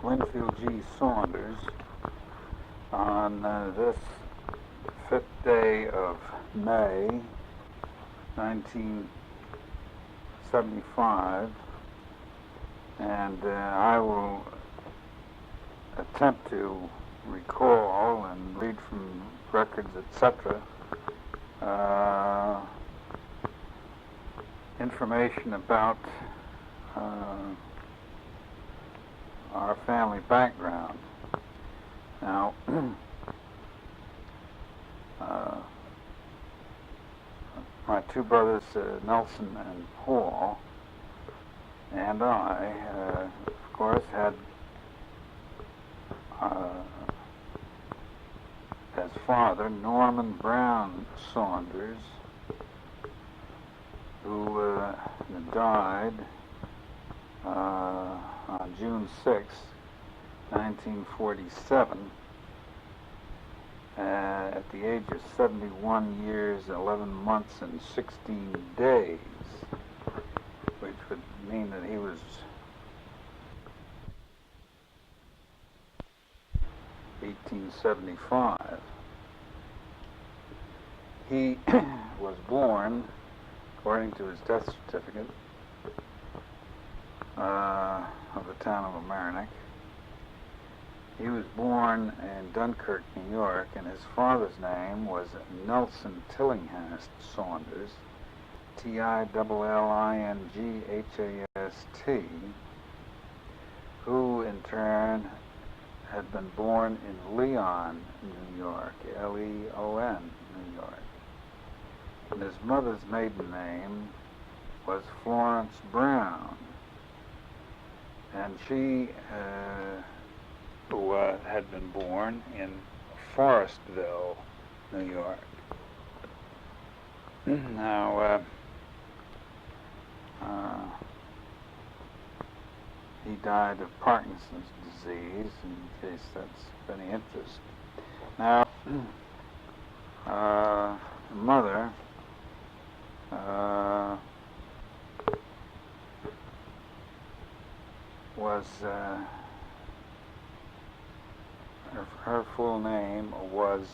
Winfield Saunders on this 5th day of May 1975, and I will attempt to recall and read from records, etc., information about our family background. Now, my two brothers, Nelson and Paul, and I, of course, had as father Norman Brown Saunders, who died on June 6, 1947, at the age of 71 years, 11 months, and 16 days, which would mean that he was 1875. He was born, according to his death certificate, of the town of Amerenik. He was born in Dunkirk, New York, and his father's name was Nelson Tillinghast Saunders, Tillingghast, who in turn had been born in Leon, New York, Leon, New York. And his mother's maiden name was Florence Brown, and she had been born in Forestville, New York. Now, he died of Parkinson's disease, in case that's of any interest. Now, mother was her full name was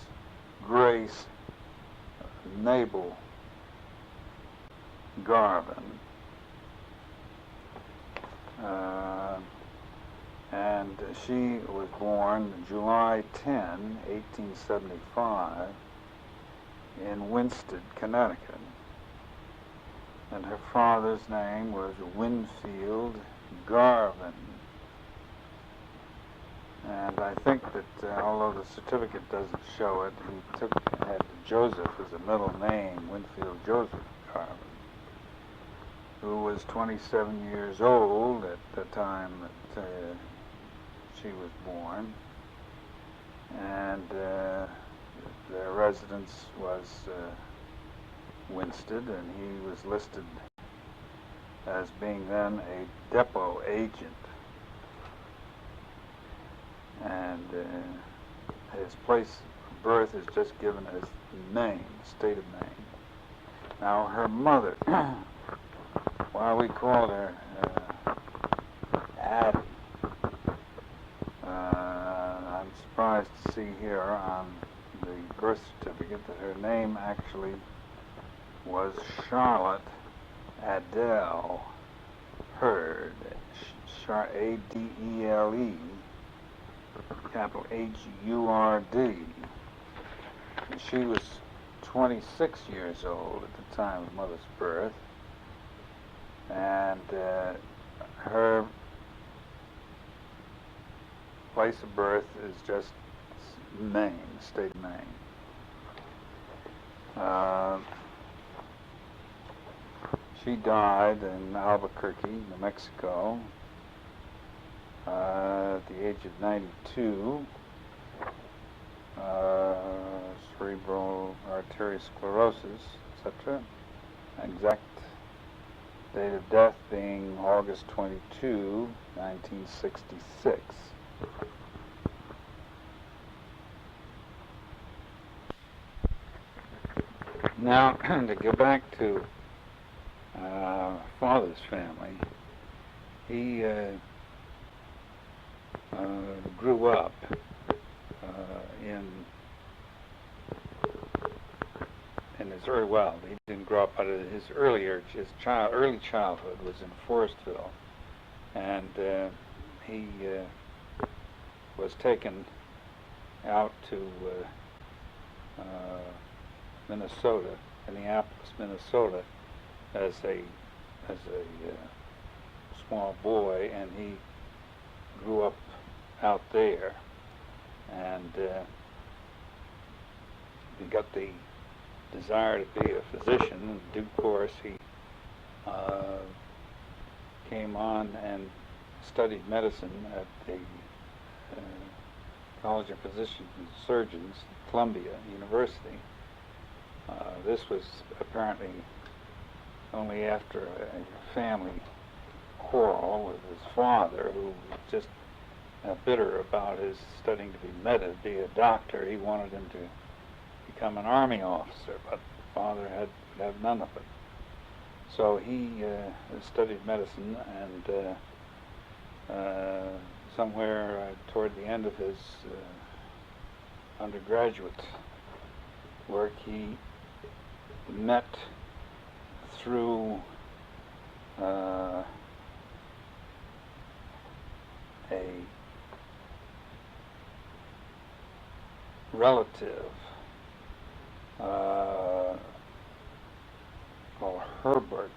Grace Mabel Garvin, and she was born July 10, 1875, in Winsted, Connecticut, and her father's name was Winfield Garvin. And I think that, although the certificate doesn't show it, he had Joseph as a middle name, Winfield Joseph Garvin, who was 27 years old at the time that she was born, and their residence was Winsted, and he was listed as being then a depot agent. And his place of birth is just given as Maine, state of Maine. Now, her mother, while we called her Addie, I'm surprised to see here on the birth certificate that her name actually was Charlotte Adele Hurd, Adele, capital Hurd. And she was 26 years old at the time of mother's birth, and her place of birth is just Maine, state of Maine. She died in Albuquerque, New Mexico, at the age of 92, cerebral arteriosclerosis, etc. Exact date of death being August 22, 1966. Now, to go back to father's family, he grew up in his he didn't grow up, but his early childhood was in Forestville, and he was taken out to Minnesota, Minneapolis, Minnesota, as a small boy, and he grew up out there, and he got the desire to be a physician. In due course, he came on and studied medicine at the College of Physicians and Surgeons, Columbia University. This was apparently only after a family quarrel with his father, who was just bitter about his studying to be a doctor. He wanted him to become an army officer, but the father had none of it. So he studied medicine, and somewhere toward the end of his undergraduate work, he met through a relative called Herbert,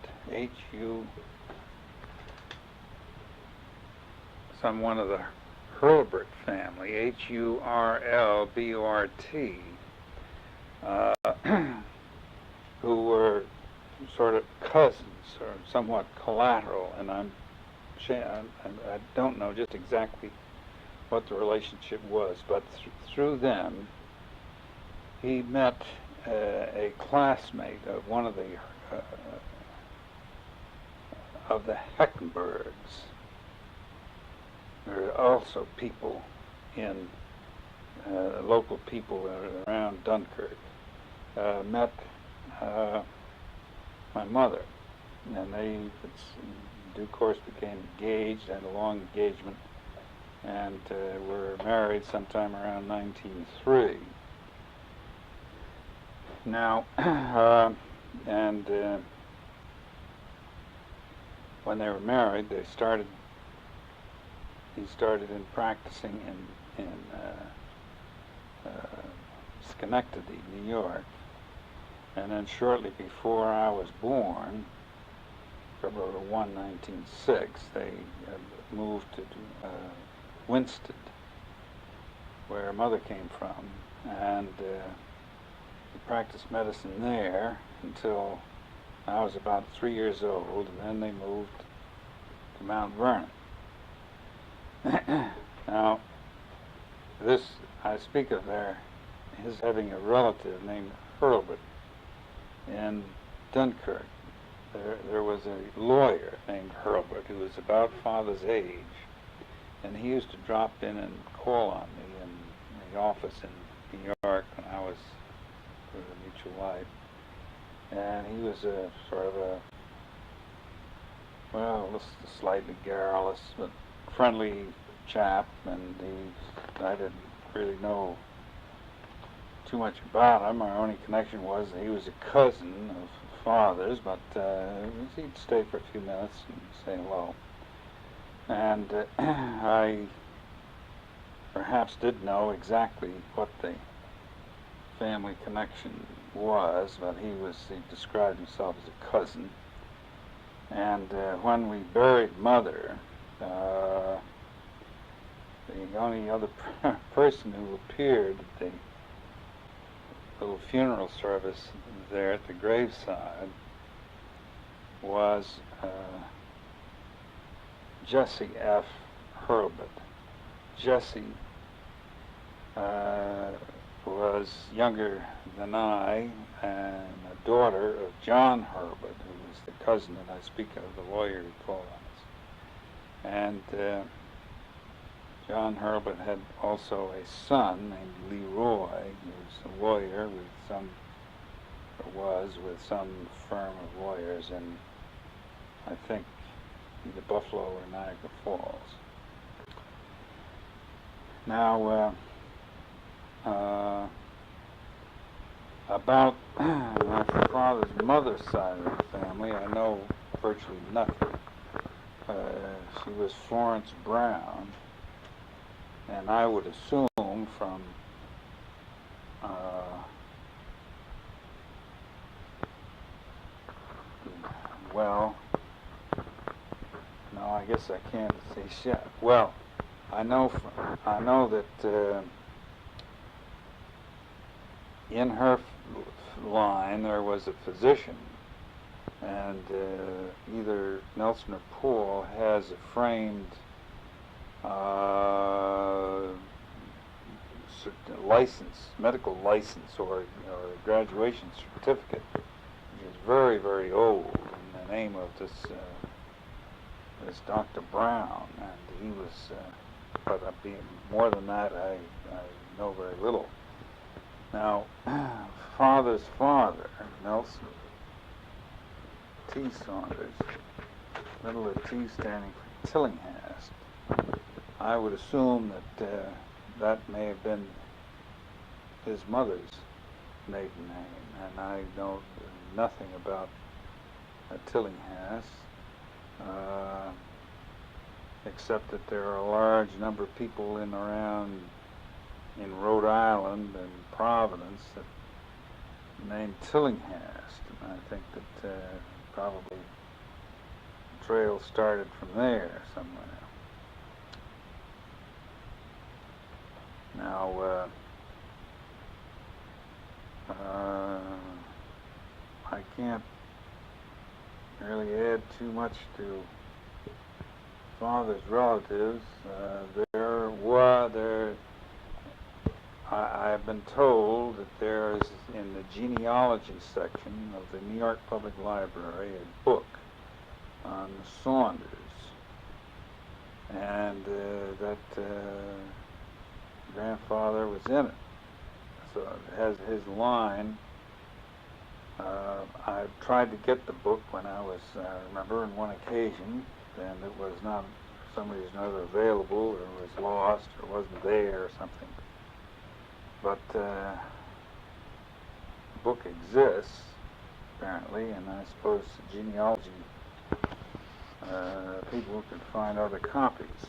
one of the Hurlburt family, Hurlburt, who were sort of cousins or somewhat collateral, and I don't know just exactly what the relationship was, but through them he met a classmate of one of the Heckenbergs. There are also people local people around Dunkirk, met my mother, and they, in due course, became engaged, had a long engagement, and were married sometime around 1903. Now, when they were married, he started in practicing in Schenectady, New York, and then shortly before I was born, February 1, 1906, they moved to Winsted, where mother came from, and he practiced medicine there until I was about 3 years old, and then they moved to Mount Vernon. Now, I speak of his having a relative named Hurlburt in Dunkirk. There was a lawyer named Hurlburt who was about father's age, and he used to drop in and call on me in the office in New York when I was with a mutual wife. And he was a sort of a slightly garrulous but friendly chap, and I didn't really know too much about him. Our only connection was that he was a cousin of father's, but he'd stay for a few minutes and say hello. And I perhaps did know exactly what the family connection was, but he described himself as a cousin. And when we buried mother, the only other person who appeared at the little funeral service there at the graveside was Jessie F. Hurlburt. Jessie was younger than I, and a daughter of John Hurlburt, who was the cousin that I speak of, the lawyer who called on us. And John Hurlburt had also a son named Leroy, who was a lawyer with some firm of lawyers in, I think, either Buffalo or Niagara Falls. Now, about my father's mother's side of the family, I know virtually nothing. She was Florence Brown, and I would assume from well, no, I guess I can't say shit. Well, I know that in her line there was a physician, and either Nelson or Poole has a framed license, medical license, or graduation certificate, which is very, very old, in the name of this Dr. Brown, and he was, but more than that, I know very little. Now, father's father, Nelson T. Saunders, middle of T standing for Tillinghast, I would assume that that may have been his mother's maiden name, and I know nothing about Tillinghast, except that there are a large number of people in Rhode Island and Providence that named Tillinghast, and I think that probably the trail started from there somewhere. Now, I can't really add too much to father's relatives. I've been told that there is, in the genealogy section of the New York Public Library, a book on the Saunders, and that grandfather was in it. So it has his line. I tried to get the book when I remember on one occasion, and it was not, for some reason or other, available, or was lost, or wasn't there, or something. But the book exists, apparently, and I suppose genealogy people can find other copies.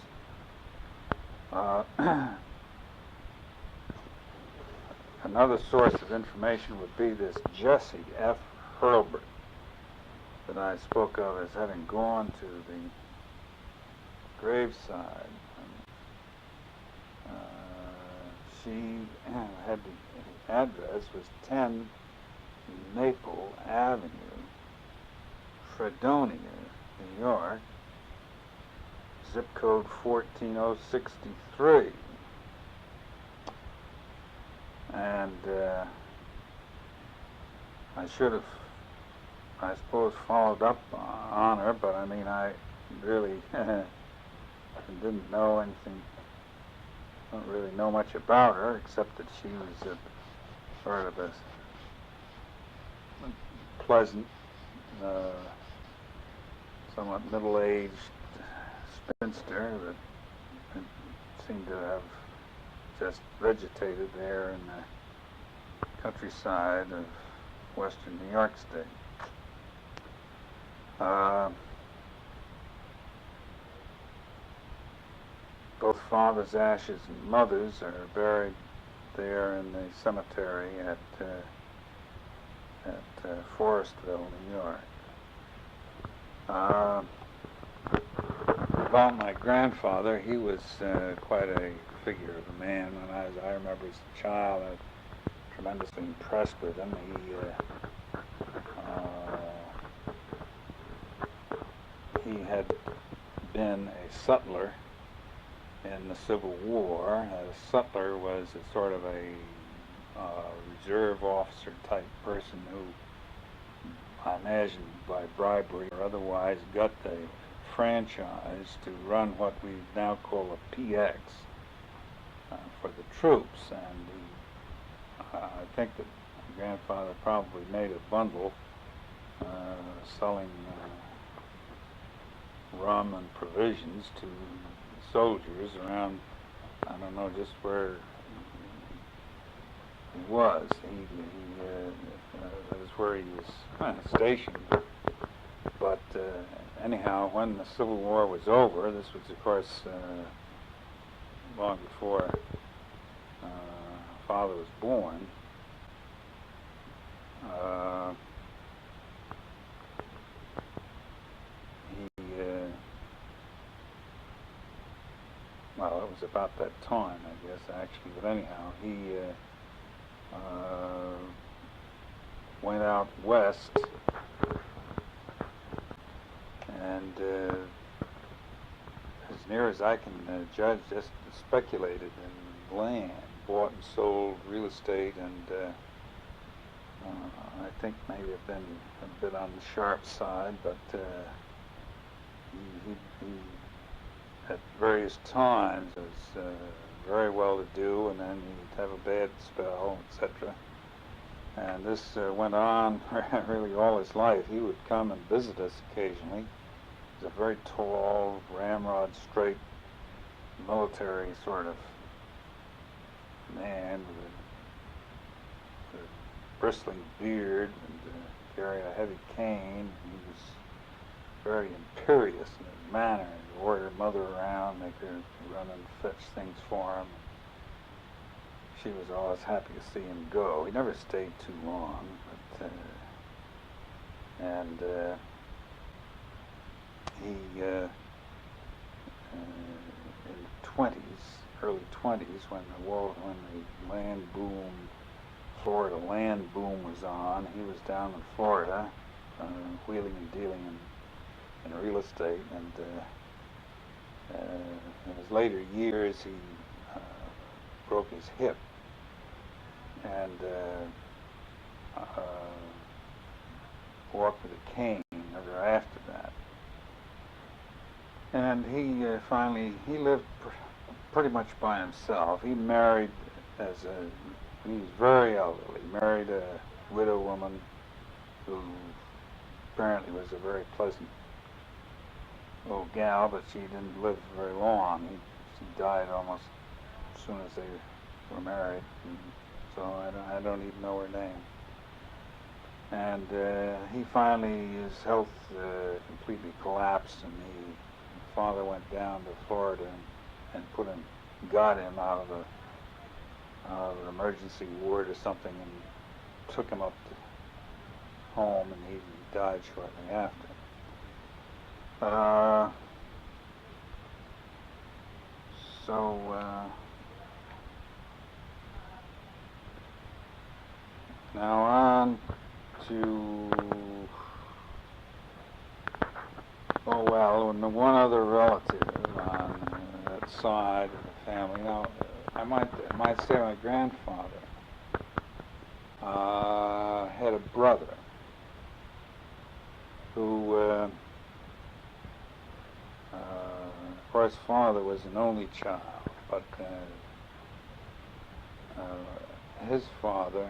Another source of information would be this Jesse F. Hurlbert that I spoke of as having gone to the graveside. She had the address was 10 Maple Avenue, Fredonia, New York, zip code 14063. And I should have, I suppose, followed up on her, but I mean, I really didn't know anything, don't really know much about her, except that she was sort of a pleasant, somewhat middle-aged spinster that seemed to have just vegetated there in the countryside of western New York State. Both father's ashes and mother's are buried there in the cemetery at Forestville, New York. About my grandfather, he was quite a figure of a man. When I remember as a child, I was tremendously impressed with him. He had been a sutler in the Civil War. A sutler was a sort of a reserve officer type person who, I imagine by bribery or otherwise, got the franchise to run what we now call a PX for the troops. And I think that my grandfather probably made a bundle selling rum and provisions to soldiers around I don't know just where he was. That was where he was stationed. But anyhow, when the Civil War was over, this was, of course, long before Father was born. Well, it was about that time, I guess, actually. But anyhow, he went out west, and as near as I can judge, just speculated in land, bought and sold real estate, and I think maybe have been a bit on the sharp side, but he at various times was very well to do, and then he'd have a bad spell, etc. And this went on really all his life. He would come and visit us occasionally. He was a very tall, ramrod straight, military sort of man with a bristling beard and carrying a heavy cane. He was very imperious in his manner. He'd order Mother around, make her run and fetch things for him. She was always happy to see him go. He never stayed too long, but he in the 20s, early 20s, when the land boom, Florida land boom was on, he was down in Florida, wheeling and dealing in real estate, and in his later years he broke his hip, and walked with a cane ever after that. And he lived pretty much by himself. He married when he was very elderly, married a widow woman who apparently was a very pleasant old gal, but she didn't live very long. She died almost as soon as they were married, and so I don't even know her name. And he finally, his health completely collapsed, and Father went down to Florida and got him out of an emergency ward or something, and took him up to home, and he died shortly after. Now on to, and the one other relative on that side of the family. Now, I might say my grandfather had a brother who, of course, Father was an only child, but his father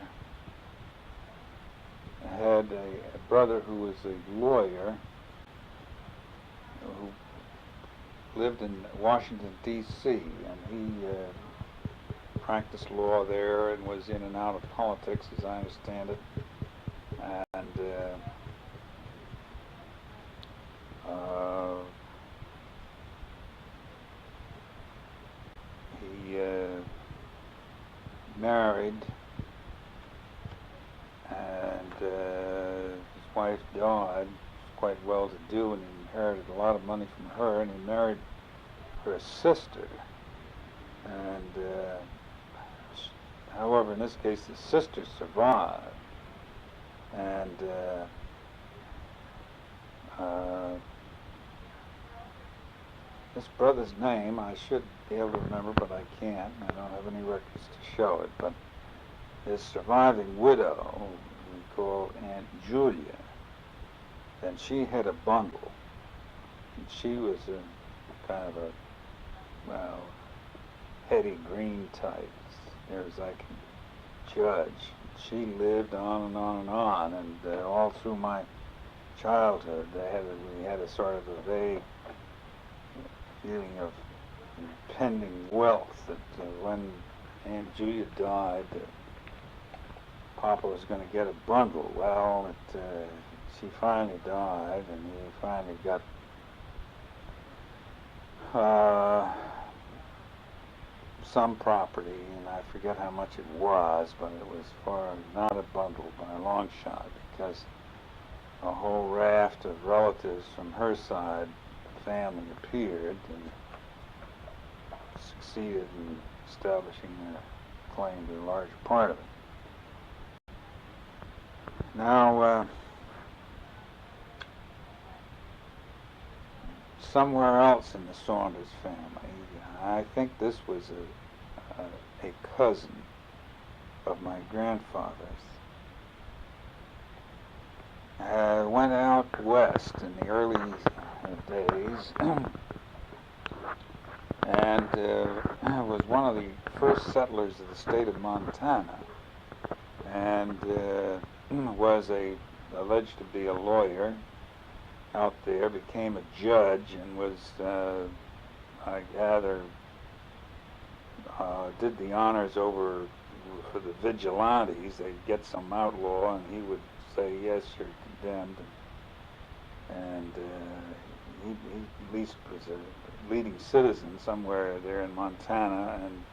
had a brother who was a lawyer who lived in Washington, D.C., and he practiced law there and was in and out of politics, as I understand it. And he married, and his wife died, quite well-to-do, and he inherited a lot of money from her, and he married her sister. And however, in this case, the sister survived, and this brother's name I should be able to remember, but I can't. I don't have any records to show it. But his surviving widow, we call Aunt Julia, and she had a bundle, and she was a kind of a, heady green type, as near as I can judge. She lived on and on and on, and all through my childhood, we had a sort of a vague feeling of impending wealth that when Aunt Julia died, Papa was going to get a bundle. Well, she finally died, and he finally got some property, and I forget how much it was, but it was far not a bundle by a long shot, because a whole raft of relatives from her side family appeared and succeeded in establishing a claim to a large part of it. Now, somewhere else in the Saunders family, I think this was a cousin of my grandfather's. Went out west in the early days and was one of the first settlers of the state of Montana, and was alleged to be a lawyer out there, became a judge, and was, I gather, did the honors over for the vigilantes. They'd get some outlaw, and he would say, yes, you're condemned. And he at least was a leading citizen somewhere there in Montana, and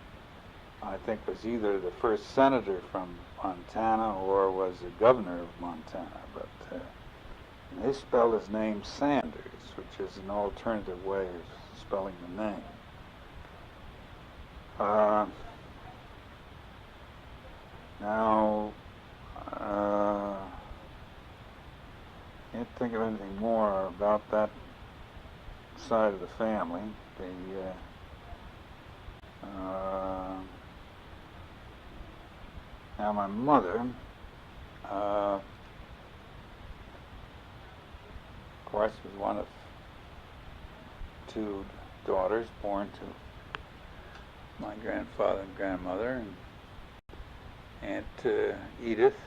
I think was either the first senator from Montana or was the governor of Montana. But they spelled his name Sanders, which is an alternative way of spelling the name. Now, can't think of anything more about that side of the family. Now my mother, of course, was one of two daughters born to my grandfather and grandmother, and Aunt Edith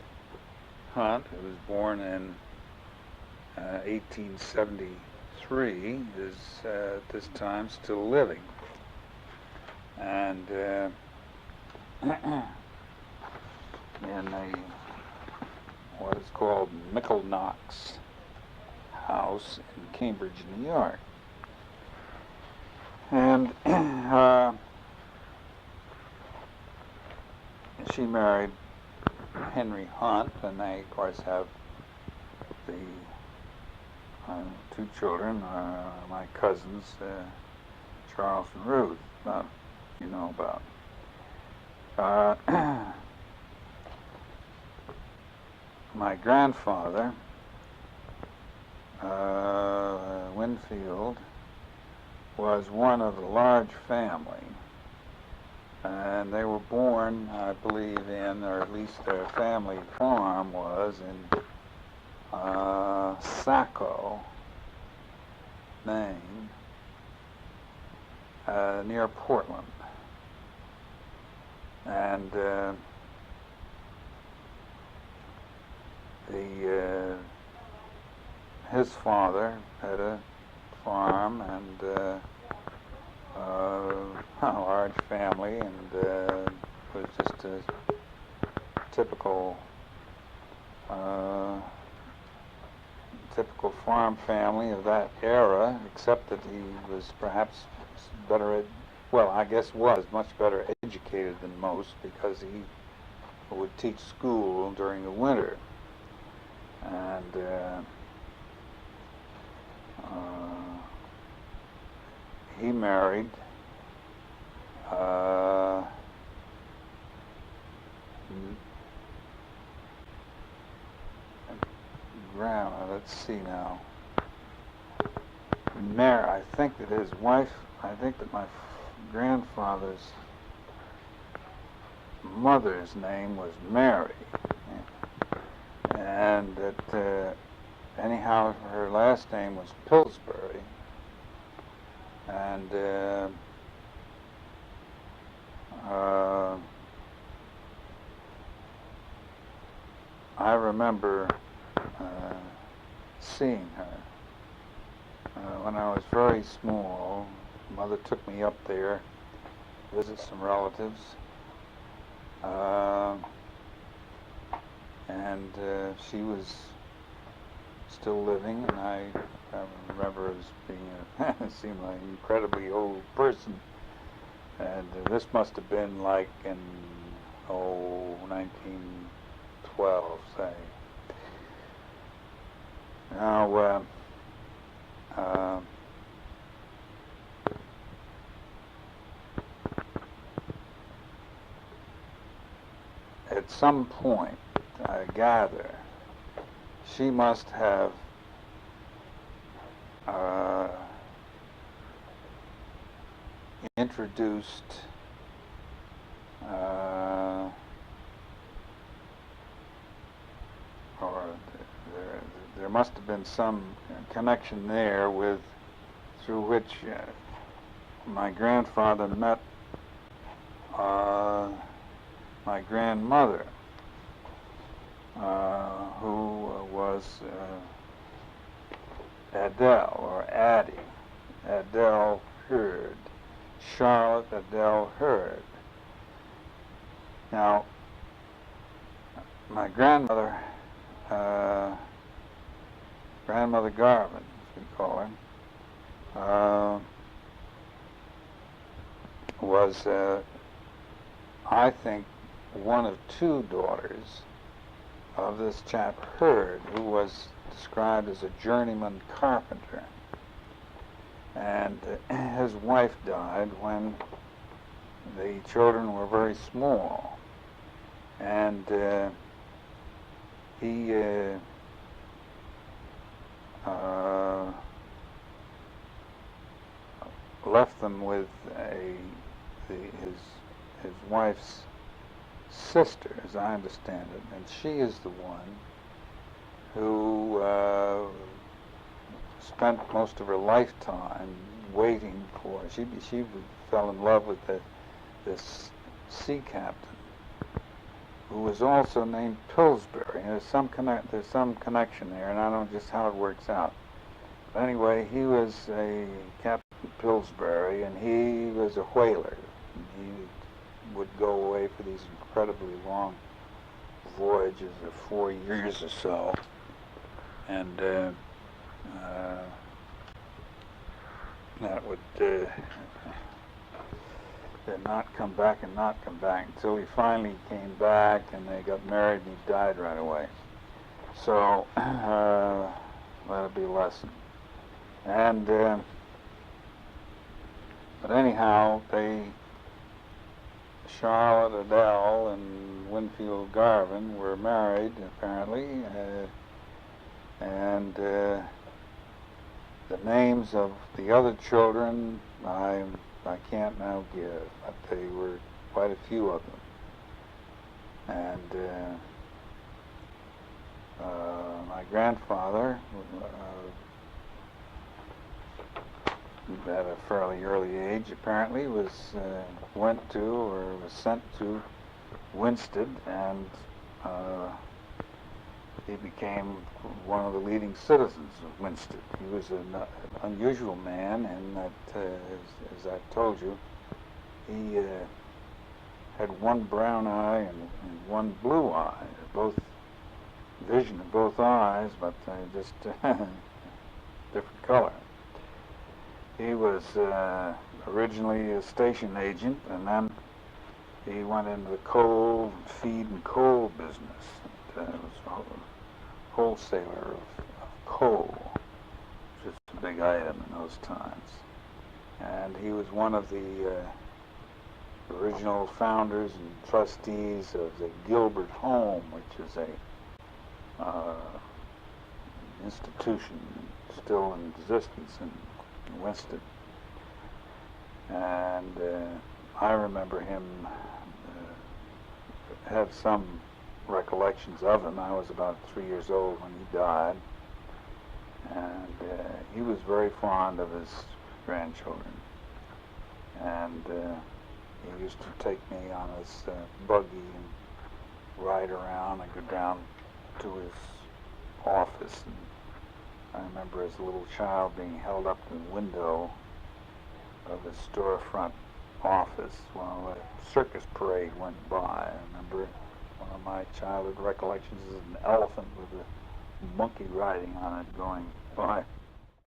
Hunt, who was born in 1873, is at this time still living. And in what is called Mickle-Knox house in Cambridge, New York. And she married Henry Hunt, and they, of course, have the two children, my cousins, Charles and Ruth, you know about. My grandfather, Winfield, was one of a large family, and they were born, I believe, in, or at least their family farm was in Saco, Maine, near Portland. And his father had a farm and a large family, and was just a typical farm family of that era, except that he was perhaps better, well, I guess was much better educated than most, because he would teach school during the winter. And he married let's see now. I think that his wife, I think that my grandfather's mother's name was Mary, and that anyhow her last name was Pillsbury, and I remember seeing her when I was very small, mother took me up there to visit some relatives. And she was still living, and I remember as being seemed like an incredibly old person. And this must have been like in 1912, say. Now, at some point, I gather, she must have introduced or there must have been some connection there with through which my grandfather met my grandmother, who was Adele, or Addie, Adele Hurd, Charlotte Adele Hurd. Now, my grandmother, Grandmother Garvin, as we call her, was, I think, one of two daughters of this chap Hurd, who was described as a journeyman carpenter. And his wife died when the children were very small. And he left them with his wife's sister, as I understand it, and she is the one who spent most of her lifetime waiting for. She fell in love with this sea captain, who was also named Pillsbury. And there's some connection there, and I don't know just how it works out. But anyway, he was a Captain Pillsbury, and he was a whaler. He would go away for these incredibly long voyages of 4 years or so, and that would not come back and not come back until he finally came back, and they got married, and he died right away. So that'll be a lesson. And but anyhow, Charlotte Adele and Winfield Garvin were married, apparently, and the names of the other children I can't now give, but they were quite a few of them. And my grandfather, at a fairly early age, apparently, went to or was sent to Winsted, and he became one of the leading citizens of Winsted. He was an unusual man in that, as I've told you, he had one brown eye and one blue eye, both vision in both eyes, but just different color. He was originally a station agent, and then he went into the coal, feed and coal business. He was a wholesaler of coal, which is a big item in those times. And he was one of the original founders and trustees of the Gilbert Home, which is a institution still in existence in Winston. And I remember him, have some recollections of him. I was about 3 years old when he died, and he was very fond of his grandchildren, and he used to take me on his buggy and ride around and go down to his office. And I remember as a little child being held up to the window of his storefront office while a circus parade went by. I remember one of my childhood recollections is an elephant with a monkey riding on it going by.